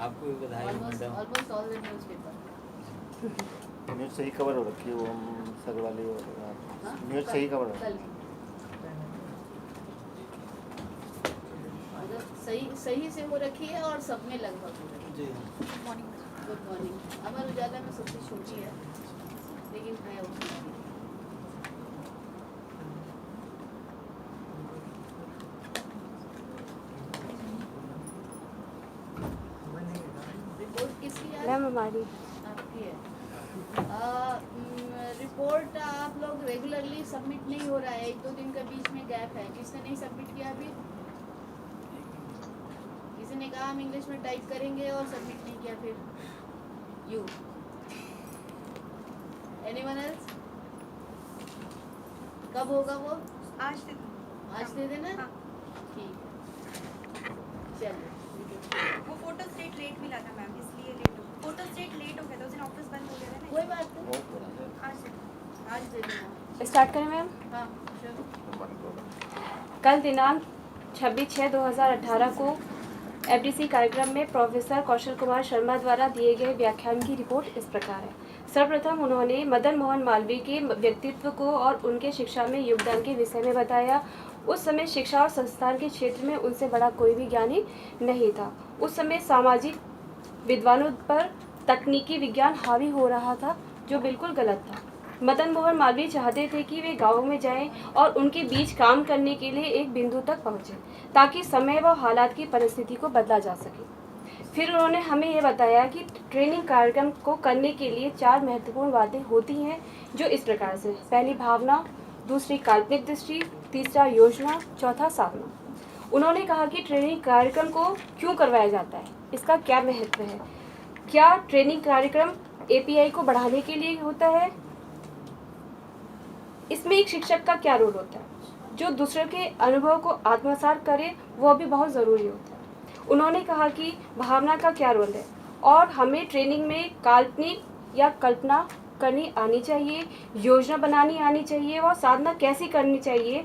आपको भी बधाई madam. Almost all the newspaper. News सही कवर हो रखी है वो सर वाली न्यूज़ सही कवर हो कल सही से हो रखी है और सब में लगभग हो रखी है। Good morning. अमर उजाला में सबसे छोटी है लेकिन है उसमें। रिपोर्ट किसकी है? मैम हमारी आपकी है। रिपोर्ट आप लोग रेगुलरली सबमिट नहीं हो रहा है, 1-2 दिन का बीच में गैप है। किसने नहीं सबमिट किया अभी? किसी ने कहा हम इंग्लिश में टाइप करेंगे और सबमिट नहीं किया फिर? You anyone else? कब होगा वो? आज दे दो। आज दे देना। हाँ। ठीक है चलो। वो फोटो स्टेट लेट मिला था मैम, इसलिए लेट हो फोटो स्टेट लेट हो गया था, उस दिन ऑफिस बंद हो गया था ना। कोई बात नहीं, बहुत पुराना है। आज दे दो। आज दे देना। स्टार्ट करें मैम। हाँ चलो। कल दिनांक 26/6/2018 को एफडीसी कार्यक्रम में प्रोफेसर कौशल कुमार शर्मा द्वारा दिए गए व्याख्यान की रिपोर्ट इस प्रकार है। सर्वप्रथम उन्होंने मदन मोहन मालवीय के व्यक्तित्व को और उनके शिक्षा में योगदान के विषय में बताया। उस समय शिक्षा और संस्थान के क्षेत्र में उनसे बड़ा कोई भी ज्ञानी नहीं था। उस समय सामाजिक विद्वानों पर तकनीकी विज्ञान हावी हो रहा था, जो बिल्कुल गलत था। मदन मोहन मालवीय चाहते थे कि वे गाँव में जाएं और उनके बीच काम करने के लिए एक बिंदु तक पहुँचें, ताकि समय व हालात की परिस्थिति को बदला जा सके। फिर उन्होंने हमें यह बताया कि ट्रेनिंग कार्यक्रम को करने के लिए 4 महत्वपूर्ण बातें होती हैं, जो इस प्रकार से: पहली भावना, दूसरी काल्पनिक दृष्टि, तीसरा योजना, चौथा साधना। उन्होंने कहा कि ट्रेनिंग कार्यक्रम को क्यों करवाया जाता है, इसका क्या महत्व है, क्या ट्रेनिंग कार्यक्रम एपीआई को बढ़ाने के लिए होता है, इसमें एक शिक्षक का क्या रोल होता है, जो दूसरे के अनुभव को आत्मसात करे वह भी बहुत ज़रूरी होता है। उन्होंने कहा कि भावना का क्या रोल है और हमें ट्रेनिंग में काल्पनिक या कल्पना करनी आनी चाहिए, योजना बनानी आनी चाहिए और साधना कैसी करनी चाहिए,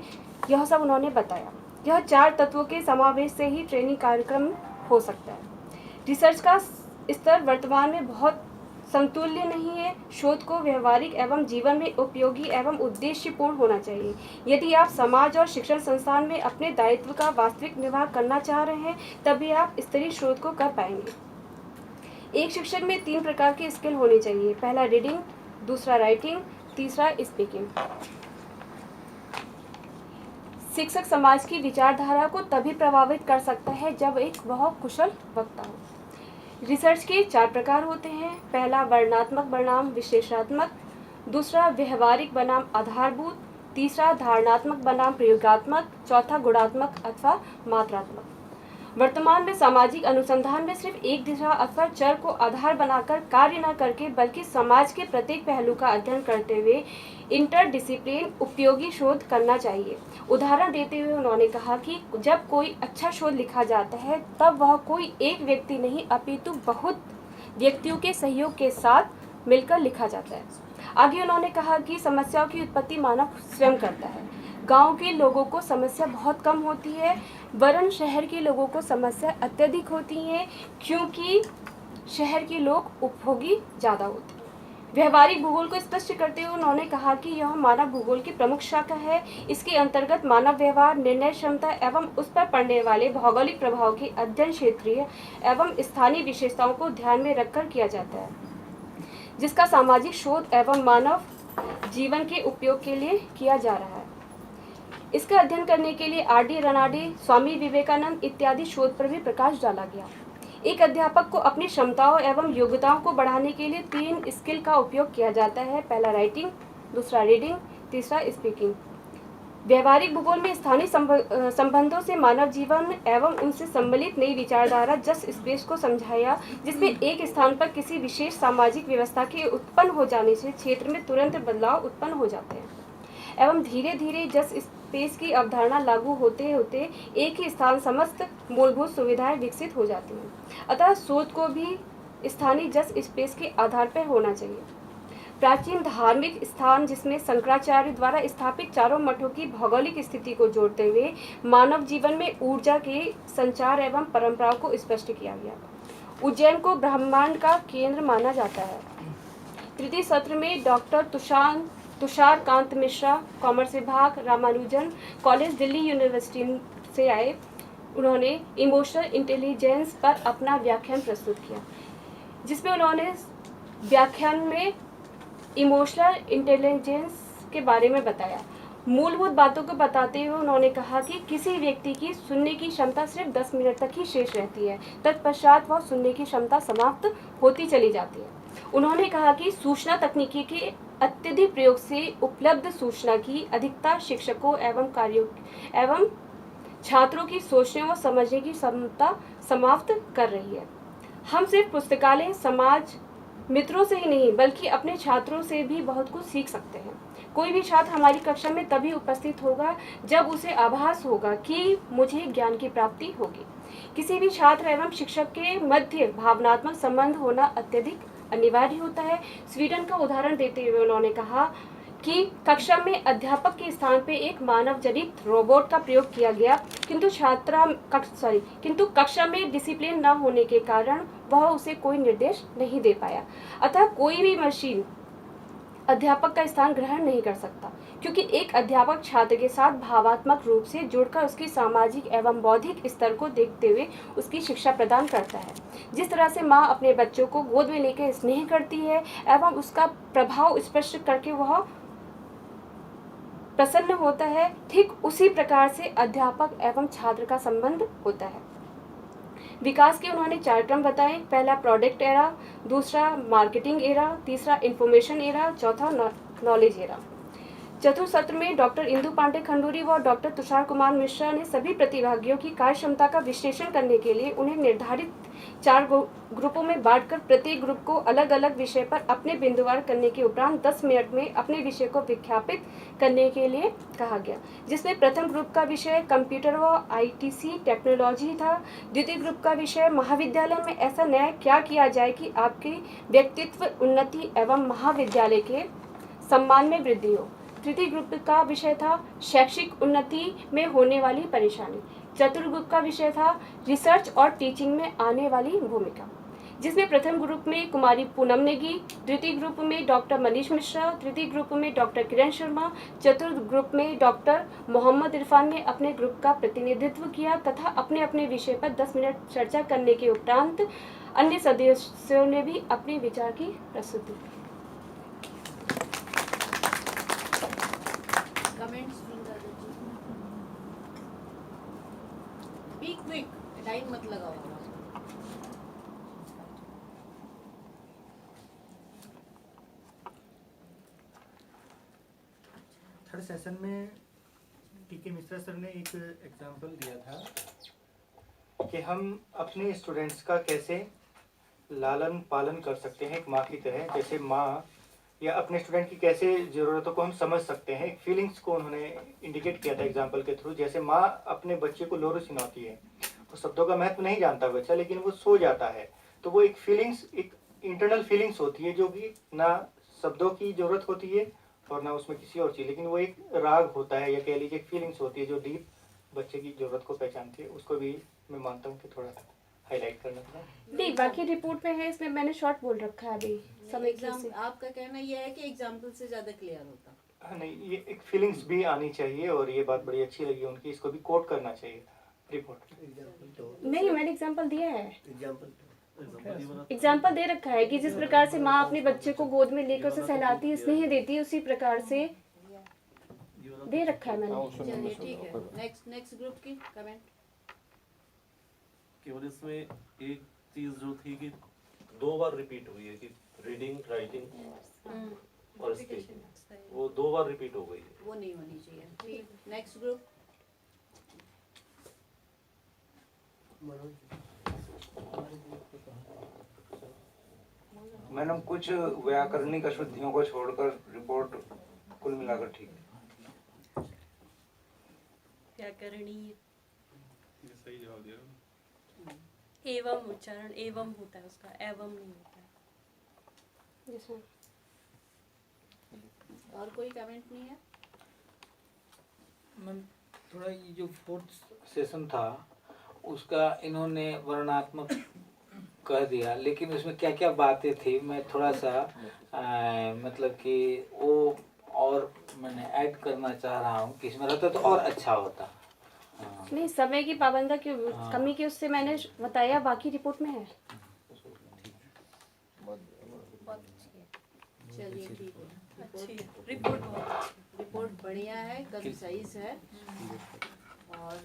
यह सब उन्होंने बताया। यह 4 तत्वों के समावेश से ही ट्रेनिंग कार्यक्रम हो सकता है। रिसर्च का स्तर वर्तमान में बहुत समतुल्य नहीं है। शोध को व्यवहारिक एवं जीवन में उपयोगी एवं उद्देश्यपूर्ण होना चाहिए। यदि आप समाज और शिक्षण संस्थान में अपने दायित्व का वास्तविक निर्वाह करना चाह रहे हैं, तभी आप स्तरीय शोध को कर पाएंगे। एक शिक्षक में 3 प्रकार की स्किल होनी चाहिए। पहला रीडिंग, दूसरा राइटिंग, तीसरा स्पीकिंग। शिक्षक समाज की विचारधारा को तभी प्रभावित कर सकता है जब एक बहुत कुशल वक्ता हो। रिसर्च के 4 प्रकार होते हैं। पहला वर्णनात्मक बनाम विशेषात्मक, दूसरा व्यवहारिक बनाम आधारभूत, तीसरा धारणात्मक बनाम प्रयोगात्मक, चौथा गुणात्मक अथवा मात्रात्मक। वर्तमान में सामाजिक अनुसंधान में सिर्फ एक दिशा अथवा चर को आधार बनाकर कार्य न करके, बल्कि समाज के प्रत्येक पहलू का अध्ययन करते हुए इंटरडिसिप्लिन उपयोगी शोध करना चाहिए। उदाहरण देते हुए उन्होंने कहा कि जब कोई अच्छा शोध लिखा जाता है, तब वह कोई एक व्यक्ति नहीं अपितु बहुत व्यक्तियों के सहयोग के साथ मिलकर लिखा जाता है। आगे उन्होंने कहा कि समस्याओं की उत्पत्ति मानव स्वयं करता है। गांव के लोगों को समस्या बहुत कम होती है, वरन शहर के लोगों को समस्या अत्यधिक होती है, क्योंकि शहर के लोग उपभोगी ज़्यादा होते हैं। व्यवहारिक भूगोल को स्पष्ट करते हुए उन्होंने कहा कि यह मानव भूगोल की प्रमुख शाखा है। इसके अंतर्गत मानव व्यवहार, निर्णय क्षमता एवं उस पर पड़ने वाले भौगोलिक प्रभाव के अध्ययन क्षेत्रीय एवं स्थानीय विशेषताओं को ध्यान में रखकर किया जाता है, जिसका सामाजिक शोध एवं मानव जीवन के उपयोग के लिए किया जा रहा है। इसका अध्ययन करने के लिए आर.डी. रनाडे, स्वामी विवेकानंद इत्यादि शोध पर भी प्रकाश डाला गया। एक अध्यापक को अपनी क्षमताओं एवं योग्यताओं को बढ़ाने के लिए 3 स्किल का उपयोग किया जाता है। पहला राइटिंग, दूसरा रीडिंग, तीसरा स्पीकिंग। व्यवहारिक भूगोल में स्थानीय संबंधों से मानव जीवन एवं उनसे सम्मिलित नई विचारधारा जस्ट स्पेस को समझाया, जिसमें एक स्थान पर किसी विशेष सामाजिक व्यवस्था के उत्पन्न हो जाने से क्षेत्र में तुरंत बदलाव उत्पन्न हो जाते हैं एवं धीरे धीरे जस्ट स्पेस की अवधारणा लागू होते होते एक ही स्थान समस्त मूलभूत सुविधाएं विकसित हो जाती हैं। अतः शोध को भी स्थानीय जस्ट स्पेस के आधार पर होना चाहिए। प्राचीन धार्मिक स्थान, जिसमें शंकराचार्य द्वारा स्थापित 4 मठों की भौगोलिक स्थिति को जोड़ते हुए मानव जीवन में ऊर्जा के संचार एवं परंपराओं को स्पष्ट किया गया। उज्जैन को ब्रह्मांड का केंद्र माना जाता है। तृतीय सत्र में डॉक्टर तुषार कांत मिश्रा, कॉमर्स विभाग, रामानुजन कॉलेज, दिल्ली यूनिवर्सिटी से आए। उन्होंने इमोशनल इंटेलिजेंस पर अपना व्याख्यान प्रस्तुत किया, जिसमें उन्होंने व्याख्यान में इमोशनल इंटेलिजेंस के बारे में बताया। मूलभूत बातों को बताते हुए उन्होंने कहा कि किसी व्यक्ति की सुनने की क्षमता सिर्फ 10 मिनट तक ही शेष रहती है, तत्पश्चात वह सुनने की क्षमता समाप्त होती चली जाती है। उन्होंने कहा कि सूचना तकनीकी के अत्यधिक प्रयोग से उपलब्ध सूचना की अधिकता शिक्षकों एवं छात्रों की सोचने व समझने की क्षमता समाप्त कर रही है। हम सिर्फ पुस्तकालय, समाज, मित्रों से ही नहीं बल्कि अपने छात्रों से भी बहुत कुछ सीख सकते हैं। कोई भी छात्र हमारी कक्षा में तभी उपस्थित होगा जब उसे आभास होगा कि मुझे ज्ञान की प्राप्ति होगी। किसी भी छात्र एवं शिक्षक के मध्य भावनात्मक संबंध होना अत्यधिक अनिवार्य होता है। स्वीडन का उदाहरण देते हुए उन्होंने कहा कि कक्षा में अध्यापक के स्थान पे एक मानव जनित रोबोट का प्रयोग किया गया, किंतु कक्षा में डिसिप्लिन न होने के कारण वह उसे कोई निर्देश नहीं दे पाया। अतः कोई भी मशीन अध्यापक का स्थान ग्रहण नहीं कर सकता, क्योंकि एक अध्यापक छात्र के साथ भावात्मक रूप से जुड़कर उसकी सामाजिक एवं बौद्धिक स्तर को देखते हुए उसकी शिक्षा प्रदान करता है। जिस तरह से माँ अपने बच्चों को गोद में लेकर स्नेह करती है एवं उसका प्रभाव स्पष्ट करके वह प्रसन्न होता है, ठीक उसी प्रकार से अध्यापक एवं छात्र का संबंध होता है। विकास के उन्होंने 4 क्रम बताए। पहला प्रोडक्ट एरा, दूसरा मार्केटिंग एरा, तीसरा इंफॉर्मेशन एरा, चौथा नॉलेज एरा। चतुर्थ सत्र में डॉक्टर इंदु पांडे खंडूरी व डॉक्टर तुषार कुमार मिश्रा ने सभी प्रतिभागियों की कार्य क्षमता का विश्लेषण करने के लिए उन्हें निर्धारित 4 ग्रुपों में बांटकर प्रत्येक ग्रुप को अलग अलग विषय पर अपने बिंदुवार करने के उपरांत 10 मिनट में अपने विषय को विज्ञापित करने के लिए कहा गया, जिसमें प्रथम ग्रुप का विषय कंप्यूटर व आईटीसी टेक्नोलॉजी था। द्वितीय ग्रुप का विषय महाविद्यालय में ऐसा नया क्या किया जाए कि आपके व्यक्तित्व उन्नति एवं महाविद्यालय के सम्मान में वृद्धि हो। तृतीय ग्रुप का विषय था शैक्षिक उन्नति में होने वाली परेशानी। चतुर्थ ग्रुप का विषय था रिसर्च और टीचिंग में आने वाली भूमिका, जिसमें प्रथम ग्रुप में कुमारी पूनम नेगी, द्वितीय ग्रुप में डॉक्टर मनीष मिश्रा, तृतीय ग्रुप में डॉक्टर किरण शर्मा, चतुर्थ ग्रुप में डॉक्टर मोहम्मद इरफान ने अपने ग्रुप का प्रतिनिधित्व किया तथा अपने अपने विषय पर 10 मिनट चर्चा करने के उपरांत अन्य सदस्यों ने भी अपने विचार की प्रस्तुति की। कमेंट्स क्विक टाइम मत लगाओ। थर्ड सेशन में टीके मिश्रा सर ने एक एग्जाम्पल दिया था कि हम अपने स्टूडेंट्स का कैसे लालन पालन कर सकते हैं एक माँ की तरह। जैसे माँ या अपने स्टूडेंट की कैसे ज़रूरतों को हम समझ सकते हैं, एक फीलिंग्स को उन्होंने इंडिकेट किया था एग्जाम्पल के थ्रू। जैसे माँ अपने बच्चे को लोरू सुनाती है, वो शब्दों का महत्व नहीं जानता बच्चा, लेकिन वो सो जाता है तो वो एक फीलिंग्स, एक इंटरनल फीलिंग्स होती है जो कि ना शब्दों की ज़रूरत होती है और ना उसमें किसी और चीज़, लेकिन वो एक राग होता है या कह लीजिए फीलिंग्स होती है जो डीप बच्चे की ज़रूरत को पहचानती है। उसको भी मैं मानता हूँ कि थोड़ा हाईलाइट करना था। नहीं, बाकी रिपोर्ट में है, इसमें मैंने शॉर्ट बोल रखा है अभी सब एग्जाम। आपका कहना यह है कि एग्जाम्पल से ज़्यादा क्लियर होता। हाँ नहीं, ये एक फीलिंग्स भी आनी चाहिए और ये बात बड़ी अच्छी लगी उनकी, इसको भी कोट करना चाहिए रिपोर्ट। नहीं, मैंने एग्जांपल दिया है, एग्जांपल दे रखा है कि जिस प्रकार से माँ अपने बच्चे को गोद में लेकर उसे सहलाती है, स्नेह देती है, उसी प्रकार से दे रखा है मैंने। चलिए ठीक है, नेक्स्ट ग्रुप की कमेंट। केवल इसमें एक चीज जो थी कि 2 बार रिपीट हुई है कि रीडिंग, राइटिंग और स्पीकिंग, वो 2 बार रिपीट हो गई है, वो नहीं होनी चाहिए। ठीक, नेक्स्ट ग्रुप। मैडम कुछ व्याकरणिक अशुद्धियों को छोड़कर रिपोर्ट कुल मिलाकर ठीक है। व्याकरणीय सही जवाब दिया। एवं उच्चारण एवं होता है उसका, एवं नहीं होता है। और कोई कमेंट नहीं है? मैम थोड़ा ये जो 4th सेशन था उसका इन्होंने वर्णात्मक कह दिया, लेकिन उसमें क्या क्या बातें थी मैं थोड़ा सा मतलब कि वो और मैंने ऐड करना चाह रहा हूँ कि इसमें रहता तो और अच्छा होता। हाँ। नहीं, समय की पाबंदी की हाँ। कमी की उससे मैंने बताया, बाकी रिपोर्ट में है। बहुत अच्छी है। चलिए ठीक है। अच्छी है रिपोर्ट, बहुत अच्छी रिपोर्ट बढ़िया है, कंसाइज है और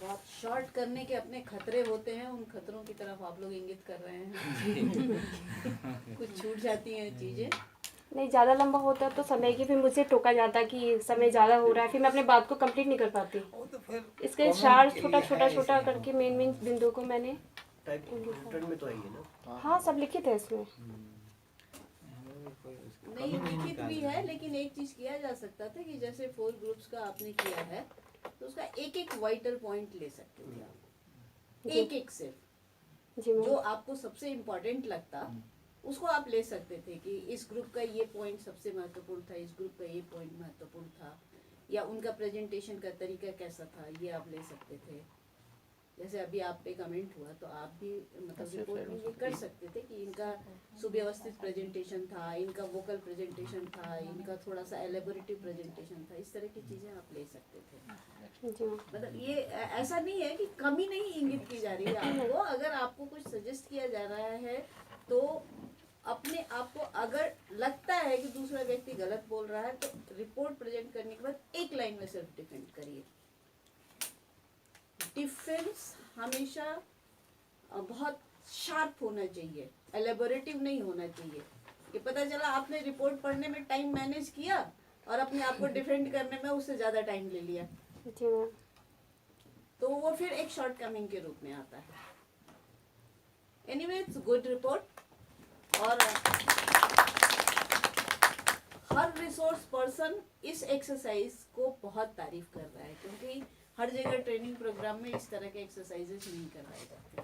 बहुत शॉर्ट करने के अपने खतरे होते हैं, उन खतरों की तरफ आप लोग इंगित कर रहे हैं। कुछ छूट जाती हैं चीजें। नहीं, ज़्यादा लंबा होता तो समय की फिर मुझे टोका जाता कि समय ज़्यादा हो रहा है, फिर मैं अपने बात को कंप्लीट नहीं कर पाती। वो तो फिर इसके comment चार के छोटा लिए छोटा है छोटा इसमें। करके मेन बिंदु को मैंने रिटर्न में तो आएंगे ना। हाँ सब लिखित है इसमें। नहीं लिखित भी है, लेकिन एक चीज किया जा सकता था कि जैसे 4 ग्रुप्स का आपने किया है तो उसका एक एक वाइटल पॉइंट ले सकते थे आप, जी। एक एक सिर्फ जी जो मैम। आपको सबसे इम्पोर्टेंट लगता उसको आप ले सकते थे कि इस ग्रुप का ये पॉइंट सबसे महत्वपूर्ण था, इस ग्रुप का ये पॉइंट महत्वपूर्ण था, या उनका प्रेजेंटेशन का तरीका कैसा था, ये आप ले सकते थे। जैसे अभी आप पे कमेंट हुआ तो आप भी मतलब रिपोर्ट में ये कर सकते थे कि इनका सुव्यवस्थित प्रेजेंटेशन था, इनका वोकल प्रेजेंटेशन था, इनका थोड़ा सा एलेबोरेटिव प्रेजेंटेशन था, इस तरह की चीज़ें आप ले सकते थे। जी मैम। मतलब ये ऐसा नहीं है कि कमी नहीं इंगित की जा रही है आपको। अगर आपको कुछ सजेस्ट किया जा रहा है तो अपने आप को, अगर लगता है कि दूसरा व्यक्ति गलत बोल रहा है तो रिपोर्ट प्रेजेंट करने के बाद एक लाइन में सिर्फ डिफेंड करिए। डिफेंस हमेशा बहुत शार्प होना चाहिए, एलेबोरेटिव नहीं होना चाहिए कि पता चला आपने रिपोर्ट पढ़ने में टाइम मैनेज किया और अपने आप को डिफेंड करने में उससे ज़्यादा टाइम ले लिया, जी मैम। तो वो फिर एक शॉर्टकमिंग के रूप में आता है। एनीवे इट्स गुड रिपोर्ट और हर रिसोर्स पर्सन इस एक्सरसाइज को बहुत तारीफ कर रहा है, क्योंकि हर जगह ट्रेनिंग प्रोग्राम में इस तरह के एक्सरसाइजेस नहीं करवाए जाते।